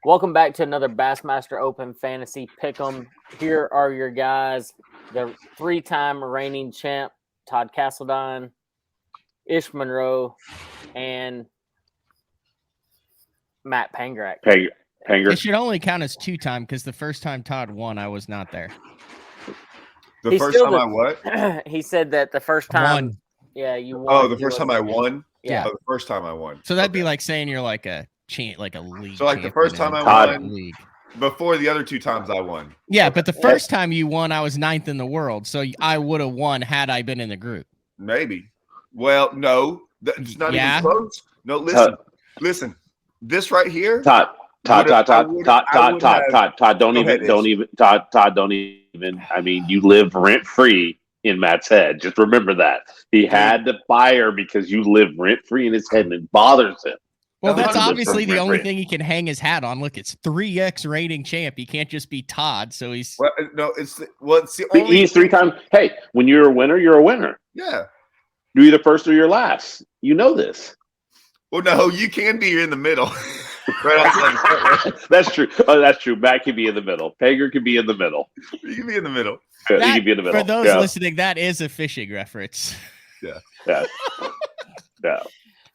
Welcome back to another Bassmaster Open Fantasy Pick'em. Here are your guys, the three-time reigning champ, Todd Castledine, Ish Monroe, and Matt Pangrac. Pangrac. It should only count as two-time because the first time Todd won, I was not there. The first time I what? He said that the first time. Won. Yeah, you won. Oh, the first time I won? Yeah. Oh, the first time I won. So that'd be like saying you're like a league. So like the first time I won, before the other two times I won. Yeah, but the first time you won, I was 9th in the world. So I would have won had I been in the group. Maybe. Well, no. It's not even close. No, listen. This right here. Todd, don't even. I mean, you live rent free in Matt's head. Just remember that. He had to fire because you live rent free in his head and it bothers him. Well, that's obviously the only thing he can hang his hat on. Look, it's 3x rating champ. He can't just be Todd. So he's it's the only. He's 3 times. Hey, when you're a winner, you're a winner. Yeah. You're either first or you're last. You know this. Well, no, you can be in the middle. Right. That's true. Oh, that's true. Matt can be in the middle. Pager can be in the middle. You can be in the middle. He can be in the middle. For those listening, that is a fishing reference. Yeah. Yeah.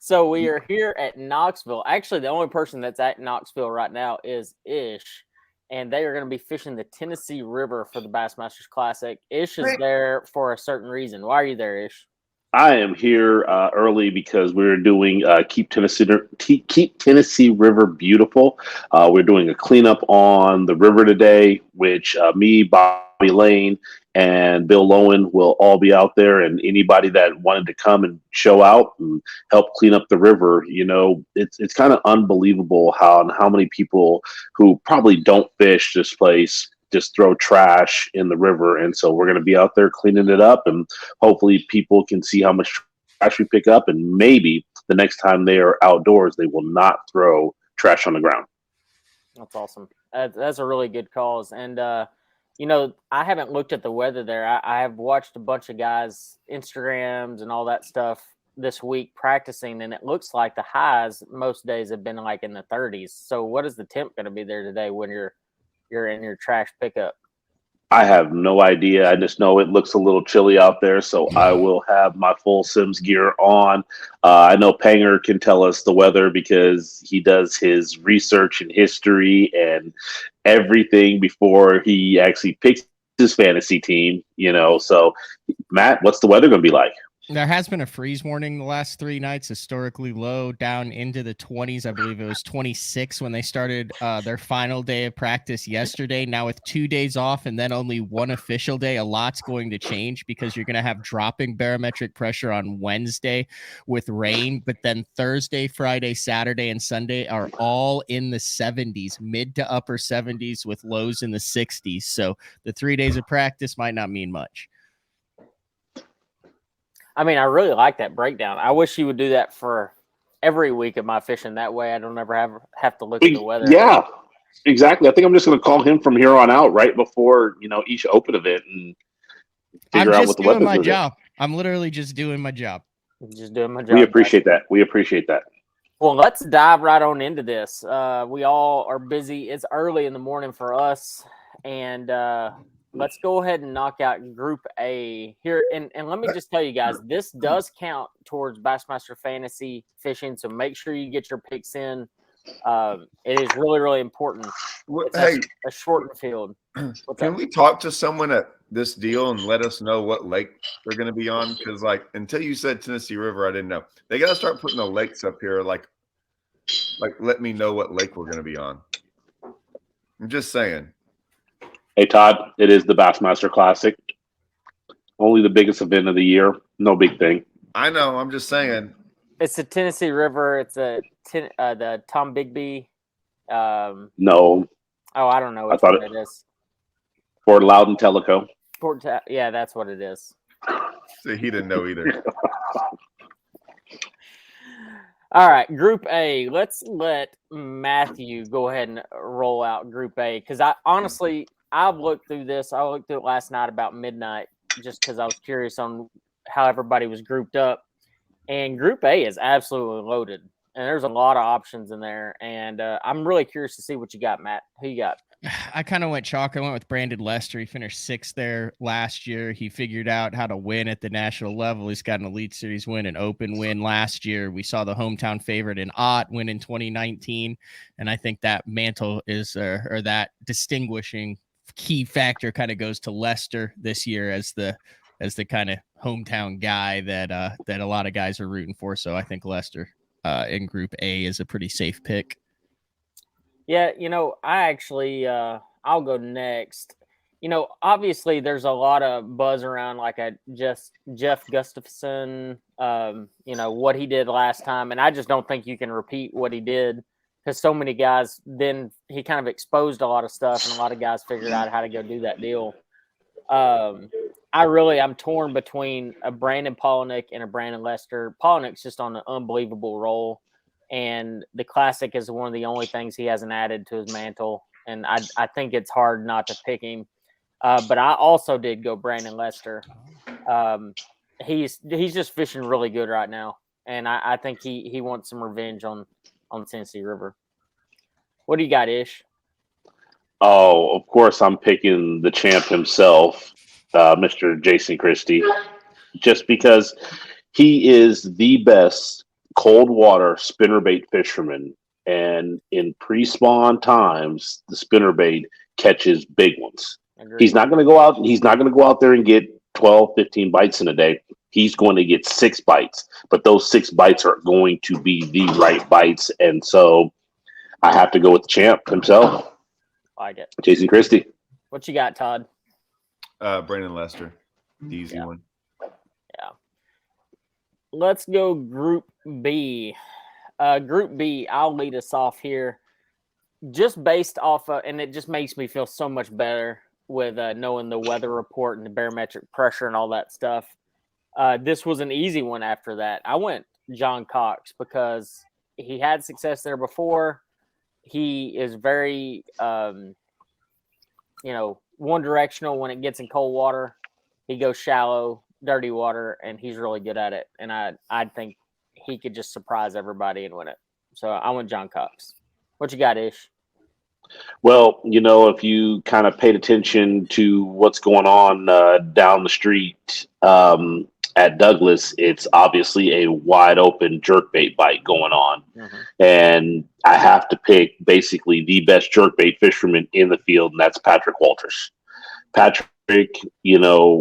So we are here at Knoxville. Actually, the only person that's at Knoxville right now is Ish, and they are going to be fishing the Tennessee River for the Bassmasters Classic. Ish is there for a certain reason. Why are you there, Ish? I am here early because we're doing Keep Tennessee River Beautiful. We're doing a cleanup on the river today, which me, Bobby Lane, and Bill Lowen will all be out there. And anybody that wanted to come and show out and help clean up the river, you know, it's kind of unbelievable how many people who probably don't fish this place just throw trash in the river. And so we're going to be out there cleaning it up, and hopefully people can see how much trash we pick up, and maybe the next time they are outdoors, they will not throw trash on the ground. That's awesome. That's a really good cause. And, you know, I haven't looked at the weather there. I have watched a bunch of guys' Instagrams and all that stuff this week practicing, and it looks like the highs most days have been like in the 30s. So what is the temp going to be there today when you're in your trash pickup? I have no idea. I just know it looks a little chilly out there, so I will have my full Sims gear on. I know Panger can tell us the weather because he does his research and history and everything before he actually picks his fantasy team, you know. So, Matt, what's the weather going to be like? There has been a freeze warning the last 3 nights, historically low, down into the 20s. I believe it was 26 when they started their final day of practice yesterday. Now with 2 days off and then only one official day, a lot's going to change because you're going to have dropping barometric pressure on Wednesday with rain. But then Thursday, Friday, Saturday, and Sunday are all in the 70s, mid to upper 70s with lows in the 60s. So the 3 days of practice might not mean much. I mean, I really like that breakdown. I wish you would do that for every week of my fishing. That way I don't ever have to look at the weather. Yeah, exactly. I think I'm just going to call him from here on out right before, you know, each open event and figure out what the weather's doing my job. I'm literally just doing my job. Just doing my job. We appreciate that. We appreciate that. Well, let's dive right on into this. We all are busy. It's early in the morning for us, and let's go ahead and knock out Group A here. And let me just tell you guys, this does count towards Bassmaster Fantasy Fishing, so make sure you get your picks in. It is really, really important. It's a shortened field. Can we talk to someone at this deal and let us know what lake they're going to be on? Because, like, until you said Tennessee River, I didn't know. They got to start putting the lakes up here. Like, let me know what lake we're going to be on. I'm just saying. Hey, Todd, it is the Bassmaster Classic. Only the biggest event of the year. No big thing. I know. I'm just saying. It's the Tennessee River. It's the Tom Bigby. No. Oh, I don't know which one it is. Fort Loudon Tellico. Yeah, that's what it is. See, he didn't know either. All right, Group A. Let's let Matthew go ahead and roll out Group A, because I've looked through this. I looked through it last night about midnight just because I was curious on how everybody was grouped up. And Group A is absolutely loaded. and there's a lot of options in there. And I'm really curious to see what you got, Matt. Who you got? I kind of went chalk. I went with Brandon Lester. He finished 6th there last year. He figured out how to win at the national level. He's got an Elite Series win, an Open win last year. We saw the hometown favorite in Ott win in 2019, and I think that mantle is or that distinguishing key factor kind of goes to Lester this year as the kind of hometown guy that a lot of guys are rooting for. So I think Lester in Group A is a pretty safe pick. Yeah, I actually I'll go next. Obviously there's a lot of buzz around like a Jeff Gustafson, what he did last time, and I just don't think you can repeat what he did because so many guys. Then he kind of exposed a lot of stuff, and a lot of guys figured out how to go do that deal. I'm torn between a Brandon Polnick and a Brandon Lester. Polnick's just on an unbelievable roll. And the Classic is one of the only things he hasn't added to his mantle. And I think it's hard not to pick him. But I also did go Brandon Lester. He's just fishing really good right now. And I think he wants some revenge on the Tennessee River. What do you got, Ish? Oh, of course, I'm picking the champ himself, Mr. Jason Christie, just because he is the best cold water spinnerbait fisherman, and in pre-spawn times the spinnerbait catches big ones. Agreed. He's not going to go out there and get 12 15 bites in a day. He's going to get 6 bites, but those 6 bites are going to be the right bites, and so I have to go with the champ himself. Like it. Jason Christie. What you got, Todd? Brandon Lester, the easy one. Yeah. Let's go Group B. Group B, I'll lead us off here. Just based off of, and it just makes me feel so much better with knowing the weather report and the barometric pressure and all that stuff. This was an easy one after that. I went John Cox because he had success there before. He is very, one directional when it gets in cold water. He goes shallow, dirty water, and he's really good at it. And I think he could just surprise everybody and win it. So I went John Cox. What you got, Ish? Well, if you kind of paid attention to what's going on down the street at Douglas, it's obviously a wide open jerkbait bite going on. Mm-hmm. And I have to pick basically the best jerkbait fisherman in the field, and that's Patrick Walters. Patrick,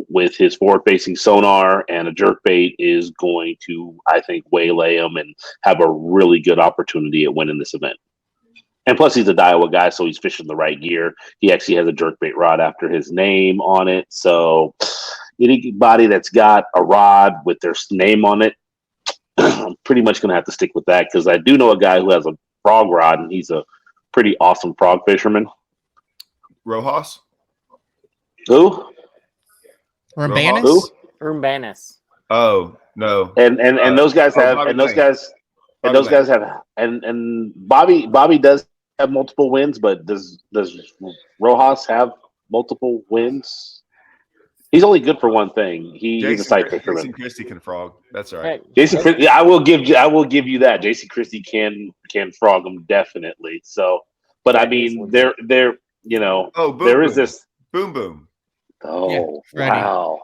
with his forward-facing sonar and a jerkbait is going to, I think, waylay him and have a really good opportunity at winning this event. And plus, he's a Daiwa guy, so he's fishing the right gear. He actually has a jerkbait rod after his name on it. So anybody that's got a rod with their name on it, I'm pretty much going to have to stick with that because I do know a guy who has a frog rod, and he's a pretty awesome frog fisherman. Rojas? Who? Urbanus? Who? Urbanus. Oh, no. And those guys have and Bobby does have multiple wins, but does Rojas have multiple wins? He's only good for one thing. He's a sight fisherman. Jason Christie can frog. That's all right. Jason Christie, I will give you that. Jason Christie can frog him definitely. So, but I mean, there is this boom boom. Oh, yeah,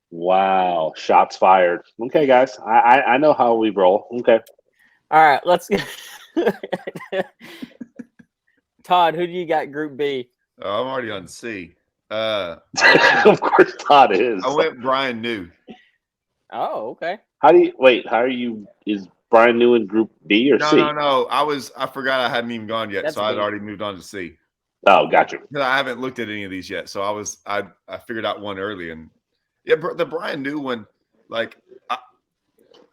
wow! Shots fired. Okay, guys, I know how we roll. Okay. All right, let's get Todd. Who do you got? Group B. Oh, I'm already on C. Of course, Todd is. I went Brian New. Oh, okay. Is Brian New in Group B or C? No. I forgot I hadn't even gone yet, so I'd already moved on to C. Oh, gotcha. I haven't looked at any of these yet, so I figured out one early, and the Brian New one,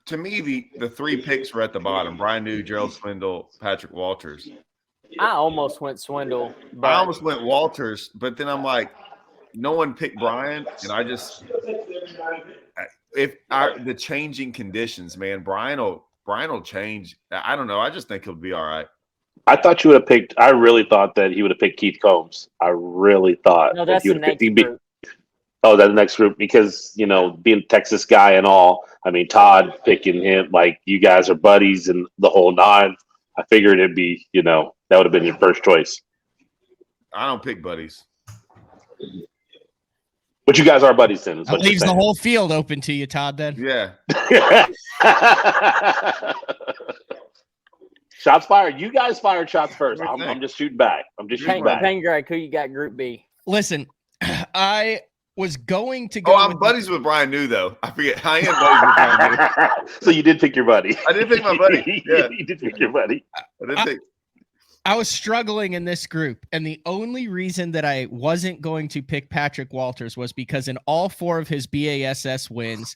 to me the 3 picks were at the bottom: Brian New, Gerald Swindle, Patrick Walters. I almost went Swindle. I almost went Walters, but then I'm like, no one picked Brian, and I just the changing conditions, man, Brian will change. I don't know. I just think he'll be all right. I thought you would have picked. I really thought that he would have picked Keith Combs. I really thought no, that's he would have picked. Oh, that the next group, because being a Texas guy and all. I mean, Todd picking him, like you guys are buddies and the whole nine. I figured it'd be, that would have been your first choice. I don't pick buddies. But you guys are buddies then. That leaves the whole field open to you, Todd, then. Yeah. Shots fired. You guys fired shots first. I'm just shooting back. Pangrac, who you got Group B? Listen, I was going to go. Oh, I'm buddies with Brian New, though. I forget. I am buddies with Brian New. So you did pick your buddy. I did pick my buddy. Yeah. You did pick your buddy. I was struggling in this group, and the only reason that I wasn't going to pick Patrick Walters was because in all 4 of his BASS wins,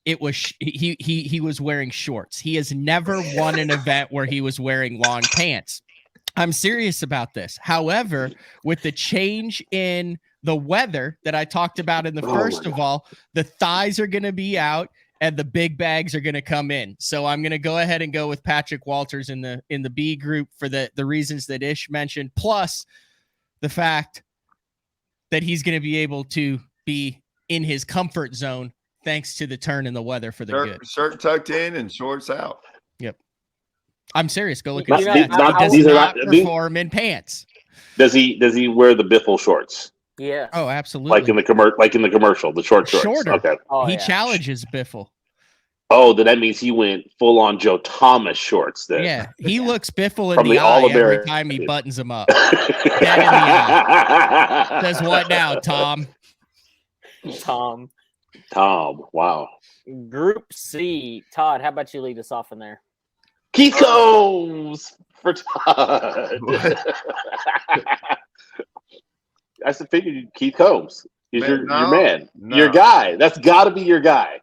it was he was wearing shorts. He has never won an event where he was wearing long pants. I'm serious about this. However, with the change in the weather that I talked about in the first of all, the thighs are going to be out and the big bags are going to come in. So I'm going to go ahead and go with Patrick Walters in the B group for the reasons that Ish mentioned, plus the fact that he's going to be able to be in his comfort zone thanks to the turn in the weather for the good. Shirt tucked in and shorts out. Yep. I'm serious. Go look at These his stats. He does not perform in pants. Does he wear the biffle shorts? Yeah. Oh, absolutely. Like in the commercial, the shorts. Shorter. Okay. Oh, he challenges Biffle. Oh, then that means he went full on Joe Thomas shorts then. Yeah, he looks Biffle in From the the eye every All-American. time he buttons him up. Dead in the eye. Says what now, Tom? Tom. Wow. Group C. Todd, how about you lead us off in there? Keith Combs for Todd. I said, figured Keith Combs. He's your man. No. Your guy. That's got to be your guy.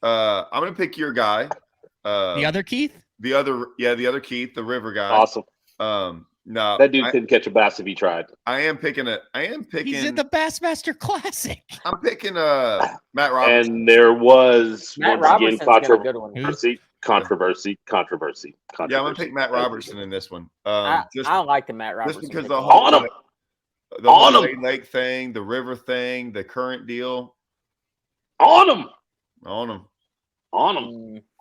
I'm going to pick your guy. The other Keith? The other Keith, the river guy. Awesome. No. That dude couldn't catch a bass if he tried. He's in the Bassmaster Classic. I'm picking Matt Robertson. And there was Matt once again Robertson's controversy. Yeah, I'm going to pick Matt Robertson in this one. I like the Matt Robertson. Just because On him. Lake thing, the river thing, the current deal. On him.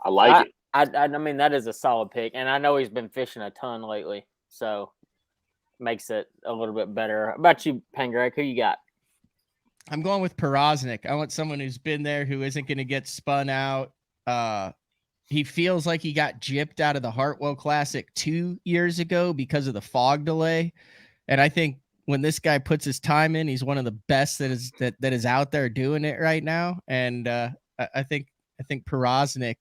I like it. I mean, that is a solid pick, and I know he's been fishing a ton lately, so makes it a little bit better. How about you, Pangrac? Who you got? I'm going with Porosnik. I want someone who's been there, who isn't going to get spun out. He feels like he got gypped out of the Hartwell Classic 2 years ago because of the fog delay, and I think when this guy puts his time in, he's one of the best that is out there doing it right now, and I think Porosnik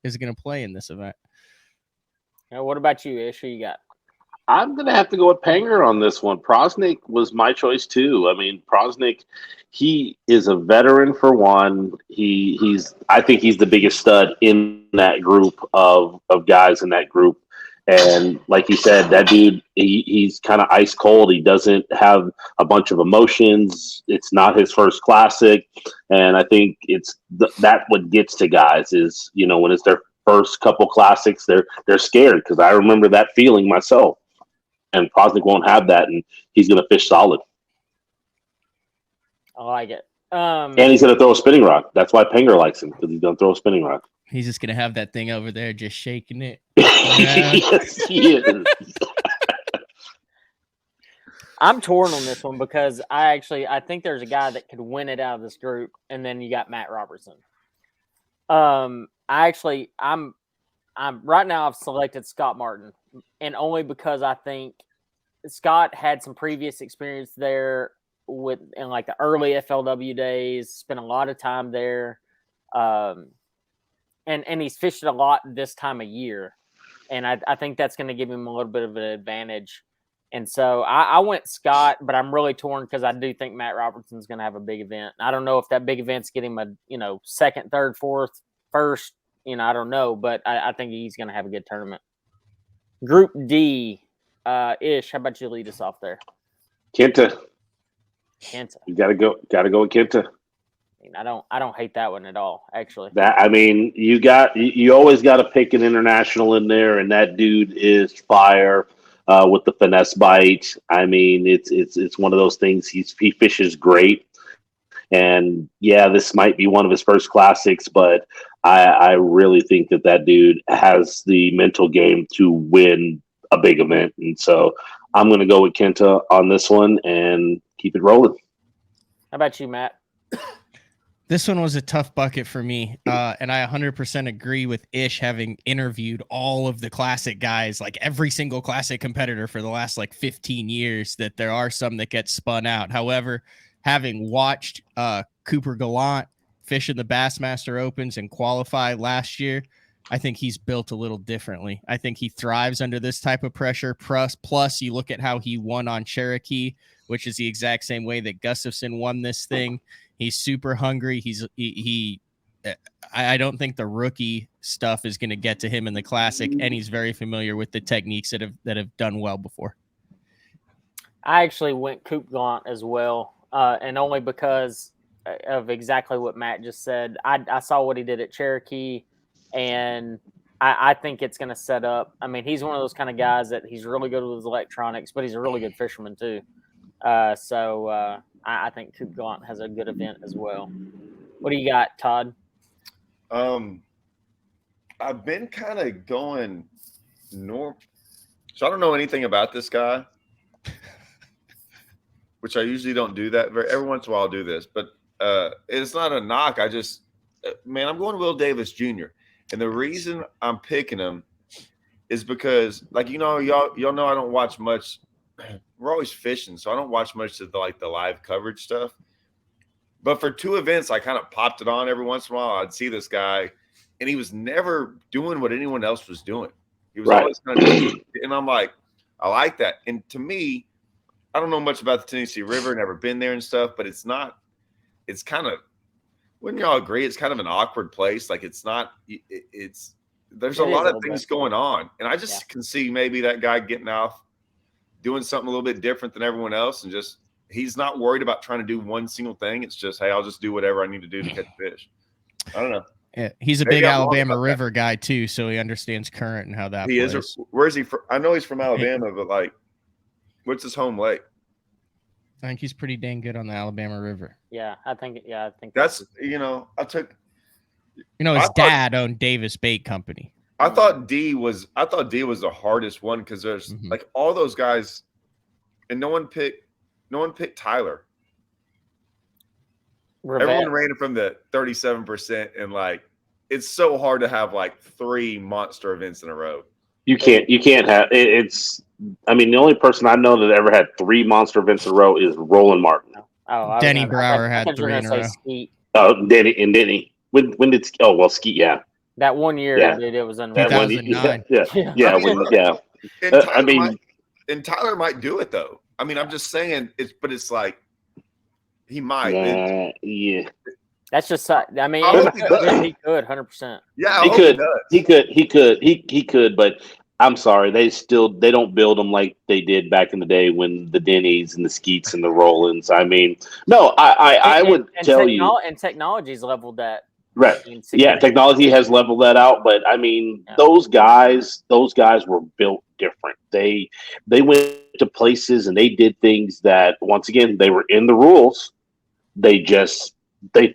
is going to play in this event. What about you, Ish? Who you got? I'm going to have to go with Panger on this one. Prosnick was my choice too. I mean, Prosnick, he is a veteran for one. I think he's the biggest stud in that group of guys in that group. And like you said, that dude, he's kind of ice cold. He doesn't have a bunch of emotions. It's not his first classic. And I think it's that what gets to guys is, when it's their first couple classics, they're scared, because I remember that feeling myself. And Prosnick won't have that, and he's going to fish solid. I like it. And he's going to throw a spinning rod. That's why Panger likes him, because he's going to throw a spinning rod. He's just going to have that thing over there just shaking it. Yes, he is. I'm torn on this one because I think there's a guy that could win it out of this group, and then you got Matt Robertson. I'm right now I've selected Scott Martin, and only because I think Scott had some previous experience there in like the early FLW days, spent a lot of time there. And he's fished a lot this time of year. And I think that's going to give him a little bit of an advantage. And so I went Scott, but I'm really torn because I do think Matt Robertson's going to have a big event. I don't know if that big event's getting him a, second, third, fourth, first, I don't know, but I think he's going to have a good tournament. Group D, Ish, how about you lead us off there? Kenta. You got to go with Kenta. I don't hate that one at all, actually. You always got to pick an international in there, and that dude is fire with the finesse bite. I mean, it's one of those things. He fishes great, And yeah, this might be one of his first classics, but I really think that dude has the mental game to win a big event. And so I'm going to go with Kenta on this one and keep it rolling. How about you, Matt? This one was a tough bucket for me, and I 100% agree with Ish, having interviewed all of the classic guys, like every single classic competitor for the last like 15 years, that there are some that get spun out. However, having watched Cooper Gallant fish in the Bassmaster Opens and qualify last year, I think he's built a little differently. I think he thrives under this type of pressure. Plus, you look at how he won on Cherokee, which is the exact same way that Gustafson won this thing. He's super hungry. I don't think the rookie stuff is going to get to him in the classic, and he's very familiar with the techniques that have done well before. I actually went Coop Gallant as well, and only because of exactly what Matt just said. I saw what he did at Cherokee, and I think it's going to set up. I mean, he's one of those kind of guys that he's really good with his electronics, but he's a really good fisherman too. So I think Coop Gallant has a good event as well. What do you got, Todd? I've been kind of going north, so I don't know anything about this guy, which I usually don't do that. Every once in a while I'll do this, but it's not a knock. I'm going Will Davis Jr. And the reason I'm picking him is because, like, y'all know I don't watch much. We're always fishing, so I don't watch much of the live coverage stuff. But for two events, I kind of popped it on every once in a while. I'd see this guy, and he was never doing what anyone else was doing. He was always kind of, and I'm like, I like that. And to me, I don't know much about the Tennessee River, never been there and stuff, but it's kind of, wouldn't y'all agree? It's kind of an awkward place. Like there's a lot of things going on. And I just can see maybe that guy getting off, doing something a little bit different than everyone else, and just he's not worried about trying to do one single thing. It's just, hey, I'll just do whatever I need to do to catch fish. I don't know. Yeah, he's a big Alabama River guy too, so he understands current and how that plays. Is. Where is he from? I know he's from Alabama, but like, what's his home lake? I think he's pretty dang good on the Alabama River. Yeah, I think that's his dad owned Davis Bait Company. I thought D was the hardest one because there's like all those guys, and no one picked Tyler. Everyone ran it from the 37%, and like it's so hard to have like 3 monster events in a row. You can't have it's. I mean, the only person I know that ever had 3 monster events in a row is Roland Martin. Oh, Denny Brower had 3 in a row. Skeet. Oh, Denny. When did Skeet? Yeah. That one year, it was unreal. 2009. And Tyler might do it though. I mean, I'm just saying it's like he might. Yeah. That's just. I mean, he could 100%. Yeah, he could. But I'm sorry, they don't build them like they did back in the day when the Denny's and the Skeets and the Rollins. I mean, no, I would tell you. And technology's leveled that. Right. Yeah, technology has leveled that out, but I mean, those guys were built different. They went to places and they did things that, once again, they were in the rules. They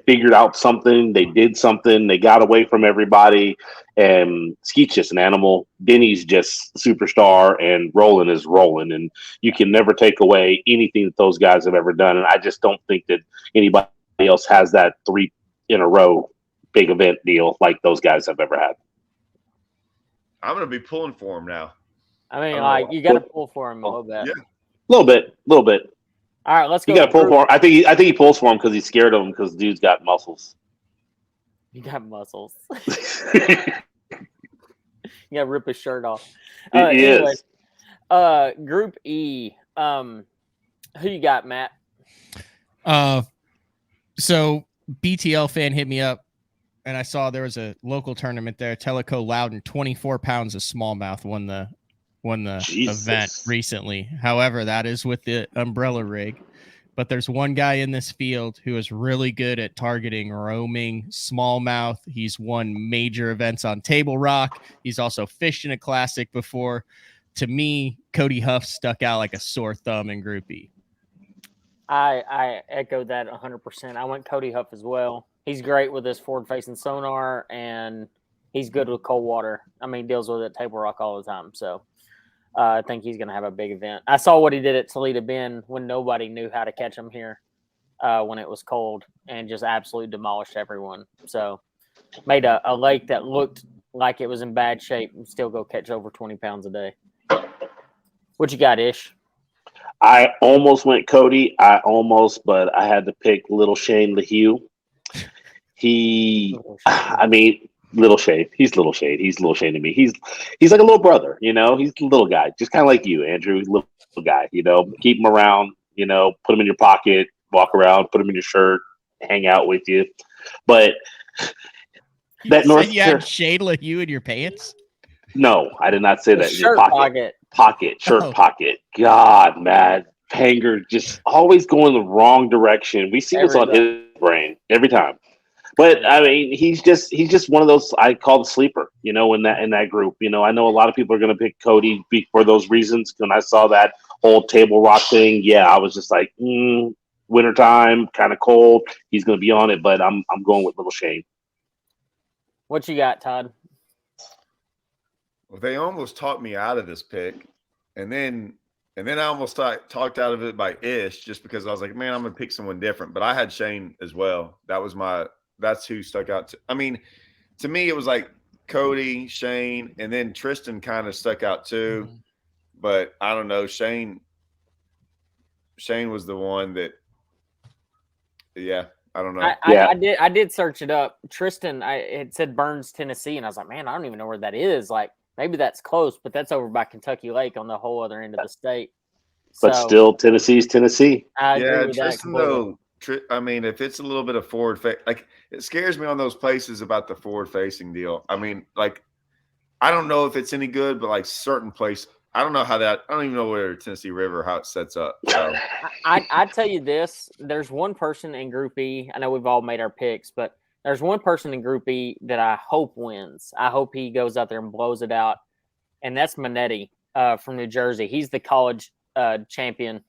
figured out something. They did something. They got away from everybody. And Skeet's just an animal. Denny's just superstar, and Roland is Roland. And you can never take away anything that those guys have ever done. And I just don't think that anybody else has that 3 in a row big event deal like those guys have ever had. I'm going to be pulling for him now. I mean, you got to pull for him a little bit. Yeah. A little bit. All right, let's go. You got to pull for him. I think he pulls for him because he's scared of him because dude's got muscles. You got muscles. You got to rip his shirt off. Anyways, Group E. Who you got, Matt? So BTL fan hit me up, and I saw there was a local tournament there. Teleco Loudon, 24 pounds of smallmouth won the event recently. However, that is with the umbrella rig. But there's one guy in this field who is really good at targeting roaming smallmouth. He's won major events on Table Rock. He's also fished in a classic before. To me, Cody Huff stuck out like a sore thumb in Group E. I echo that 100%. I went Cody Huff as well. He's great with his forward-facing sonar, and he's good with cold water. I mean, deals with it Table Rock all the time. So I think he's going to have a big event. I saw what he did at Toledo Bend when nobody knew how to catch him here when it was cold, and just absolutely demolished everyone. So made a lake that looked like it was in bad shape and still go catch over 20 pounds a day. What you got, Ish? I almost went Cody. But I had to pick Little Shane LaHue. Little Shane. He's Little Shane. He's Little Shane to me. He's like a little brother, you know. He's a little guy, just kind of like you, Andrew. He's a little guy, you know. Keep him around, you know. Put him in your pocket, walk around, put him in your shirt, hang out with you. But that North you had Shane LaHue in your pants? No, I did not say that. Shirt Shirt pocket. God, man. Panger just always going the wrong direction. We see this on his brain every time. But I mean, he's just one of those I call the sleeper, you know, in that group. You know, I know a lot of people are gonna pick Cody for those reasons. When I saw that whole Table Rock thing, yeah, I was just like, wintertime, kind of cold. He's gonna be on it, but I'm going with Little Shane. What you got, Todd? Well, they almost talked me out of this pick, and then I almost talked out of it by Ish just because I was like, man, I'm gonna pick someone different. But I had Shane as well. That's who stuck out. I mean, to me, it was like Cody, Shane, and then Tristan kind of stuck out too. Mm-hmm. But I don't know. Shane was the one that. Yeah, I don't know. I did search it up. Tristan, it said Burns, Tennessee, and I was like, man, I don't even know where that is. Like, maybe that's close, but that's over by Kentucky Lake on the whole other end of the state. But still, Tennessee's Tennessee. I agree with Tristan, though. I mean, if it's a little bit of forward like it scares me on those places about the forward facing deal. I mean, like, I don't know if it's any good, but like certain place, I don't even know where Tennessee River, how it sets up. So. I tell you this, there's one person in Group E. I know we've all made our picks, but there's one person in Group E that I hope wins. I hope he goes out there and blows it out, and that's Manetti from New Jersey. He's the college champion.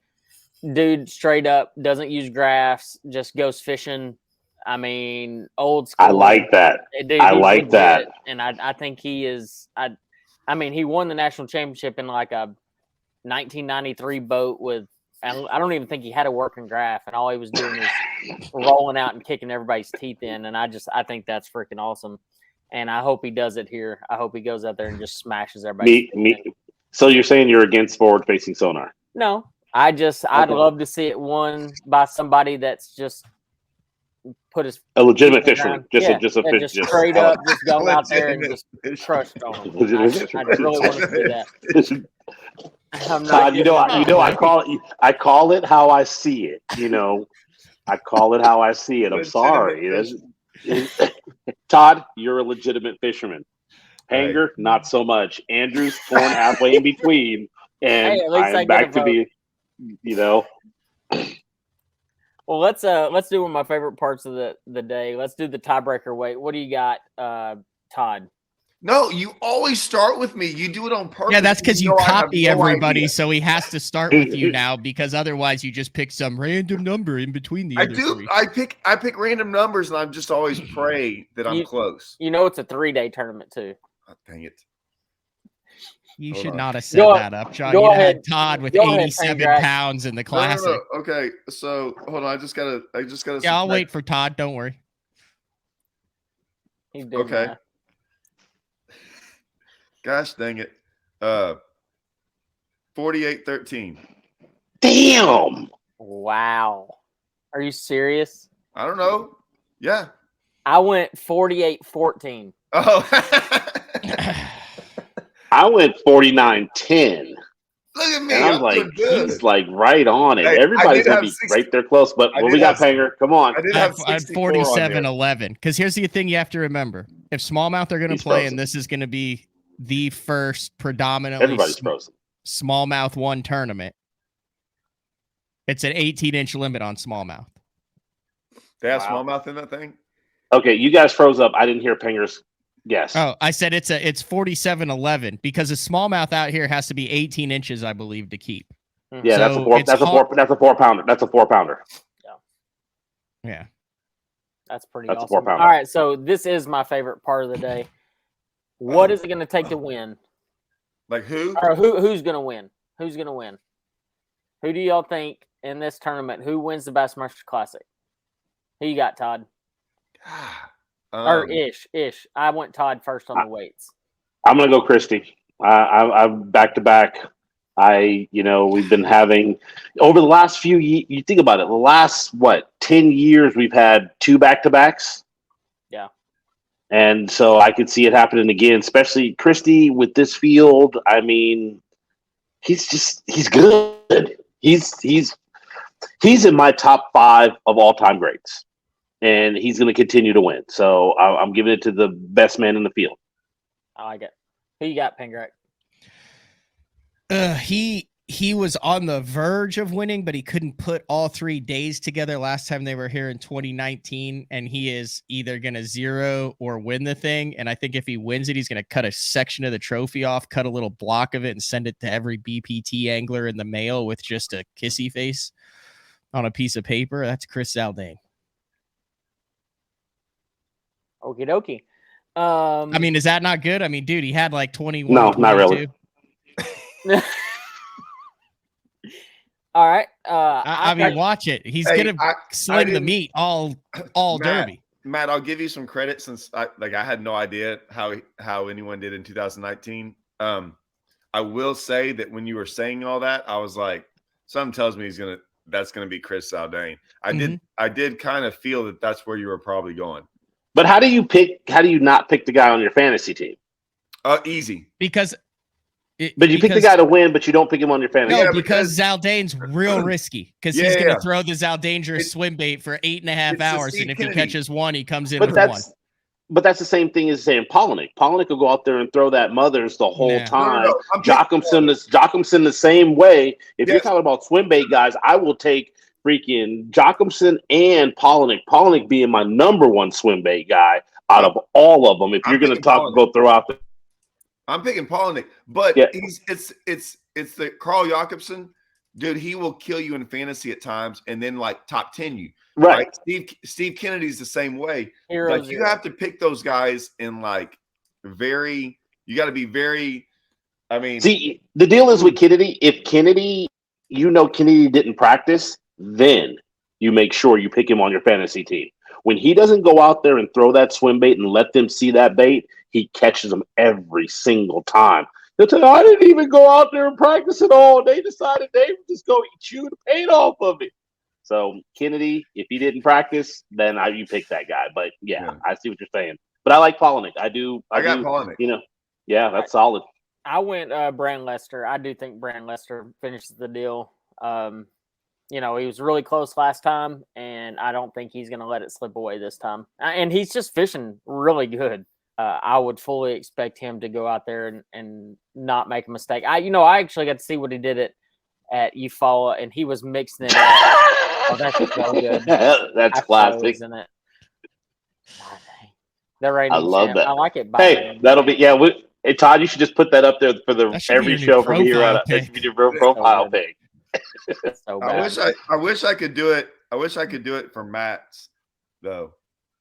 Dude, straight up, doesn't use graphs, just goes fishing. I mean, old school. I like that. Dude, I like that. And I think he is I mean, he won the national championship in like a 1993 boat with I don't even think he had a working graph, and all he was doing was rolling out and kicking everybody's teeth in. And I think that's freaking awesome. And I hope he does it here. I hope he goes out there and just smashes everybody. So you're saying you're against forward facing sonar? No. I'd love to see it won by somebody that's just put his a legitimate fisherman, just straight up, just go out there and just crush on him. I really want to see that. Todd, you know, I call it how I see it. You know, I call it how I see it. I'm sorry, Todd. You're a legitimate fisherman. Hanger, right. Not so much. Andrew's torn halfway in between, and I'm back to be. You know. Well, let's do one of my favorite parts of the day. Let's do the tiebreaker weight. What do you got, Todd? No, you always start with me. You do it on purpose. Yeah, that's because you copy everybody, so he has to start with you now because otherwise you just pick some random number in between the other three. I pick random numbers, and I'm just always pray that I'm close. You know, it's a 3-day tournament too. Oh, dang it. You should not have set that up, John. You had Todd with 87 pounds in the Classic. No. Okay, so hold on. I just gotta. Yeah, I'll wait for Todd. Don't worry. He's doing okay. That. Gosh dang it. 48-13. Damn. Wow. Are you serious? I don't know. Yeah. I went 48-14. Oh. I went 49-10. Look at me. And I'm like, he's like right on it. Hey, everybody's going to be right there close. But what we got, Panger? Come on. I had 47-11. Because here's the thing you have to remember. If smallmouth are going to play, and this is going to be the first predominantly smallmouth one tournament, it's an 18-inch limit on smallmouth. They have smallmouth in that thing? Okay, you guys froze up. I didn't hear Panger's guess. Oh, I said it's 47-11 because a smallmouth out here has to be 18 inches, I believe, to keep. Yeah, So that's a 4 pounder. That's a 4-pounder. Yeah. That's pretty That's a awesome. 4-pounder. All right, so this is my favorite part of the day. What is it going to take to win? Like who? Or who's going to win? Who's going to win? Who do y'all think in this tournament? Who wins the Bassmaster Classic? Who you got, Todd? Or Ish. I went Todd first on the weights. I'm gonna go Christy. I'm back to back. We've been having over the last few years. You think about it, the last 10 years we've had 2 back-to-backs. Yeah. And so I could see it happening again, especially Christy with this field. I mean, he's good. He's in my top 5 of all-time greats, and he's going to continue to win. So I'm giving it to the best man in the field. I like it. Who you got, Pangrac? He was on the verge of winning, but he couldn't put all 3 days together last time they were here in 2019, and he is either going to 0 or win the thing. And I think if he wins it, he's going to cut a section of the trophy off, cut a little block of it, and send it to every BPT angler in the mail with just a kissy face on a piece of paper. That's Chris Castledine. Okie dokie. I mean, is that not good? I mean, dude, he had like 21. No, not really. All right. I mean, watch it. He's gonna sling the meat all derby. Matt, I'll give you some credit since I had no idea how anyone did in 2019. I will say that when you were saying all that, I was like, something tells me that's gonna be Chris Castledine. I did kind of feel that that's where you were probably going. But how do you not pick the guy on your fantasy team? Easy. Because pick the guy to win, but you don't pick him on your fantasy. No, because Zaldain's real risky. Because he's going to throw the Zaldangerous swim bait for 8.5 hours, and if he catches one, he comes in with one. But that's the same thing as saying Polnick. Polnick will go out there and throw that mothers the whole time. No. Jochumson the same way. If you're talking about swim bait guys, I will take freaking Jochumson and Polnick being my number 1 swim bait guy out of all of them. If you're going to go throughout the, I'm picking Polnick, but it's the Carl Jacobson, dude. He will kill you in fantasy at times, and then like top 10 you. Right. Steve Kennedy's the same way. Like you have to pick those guys in like you got to be very. I mean, see, the deal is with Kennedy. If Kennedy didn't practice, then you make sure you pick him on your fantasy team. When he doesn't go out there and throw that swim bait and let them see that bait, he catches them every single time. They'll tell you, I didn't even go out there and practice at all. They decided they would just go chew the paint off of it. So Kennedy, if he didn't practice, then you pick that guy. But yeah, I see what you're saying. But I like Polnick. I got Polnick. That's solid. I went Brand Lester. I do think Brand Lester finishes the deal. He was really close last time, and I don't think he's going to let it slip away this time. And he's just fishing really good. I would fully expect him to go out there and not make a mistake. I actually got to see what he did at Eufaula, and he was mixing it up. Oh, that's so good. That's classic. Isn't it? I love that. I like it. That'll be Hey Todd, you should just put that up there for every show from here on out. That should be your profile pic. So bad. I wish I could do it. I wish I could do it for Matt's though.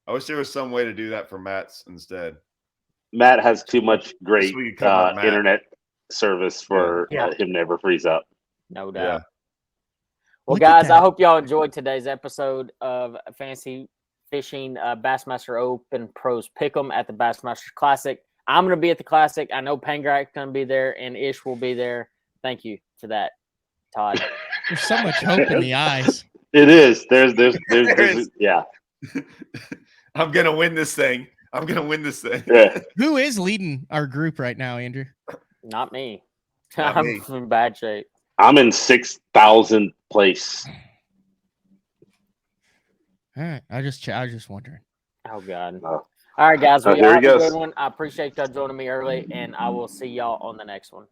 I wish there was some way to do that for Matt's instead. Matt has too much great internet service for him to ever freeze up. No doubt. Yeah. Well, guys, I hope y'all enjoyed today's episode of Fantasy Fishing Bassmaster Open Pros Pick'em at the Bassmaster Classic. I'm going to be at the Classic. I know Pangrac's going to be there, and Ish will be there. Thank you for that, Todd. There's so much hope in the eyes. It is. There's yeah. I'm going to win this thing. Yeah. Who is leading our group right now, Andrew? Not me. I'm in bad shape. I'm in 6,000th place. All right. I was just wondering. Oh, God. All right, guys. Here have he goes. a good one. I appreciate y'all joining me early, and I will see y'all on the next one.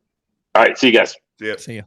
All right. See you guys. See ya. See ya.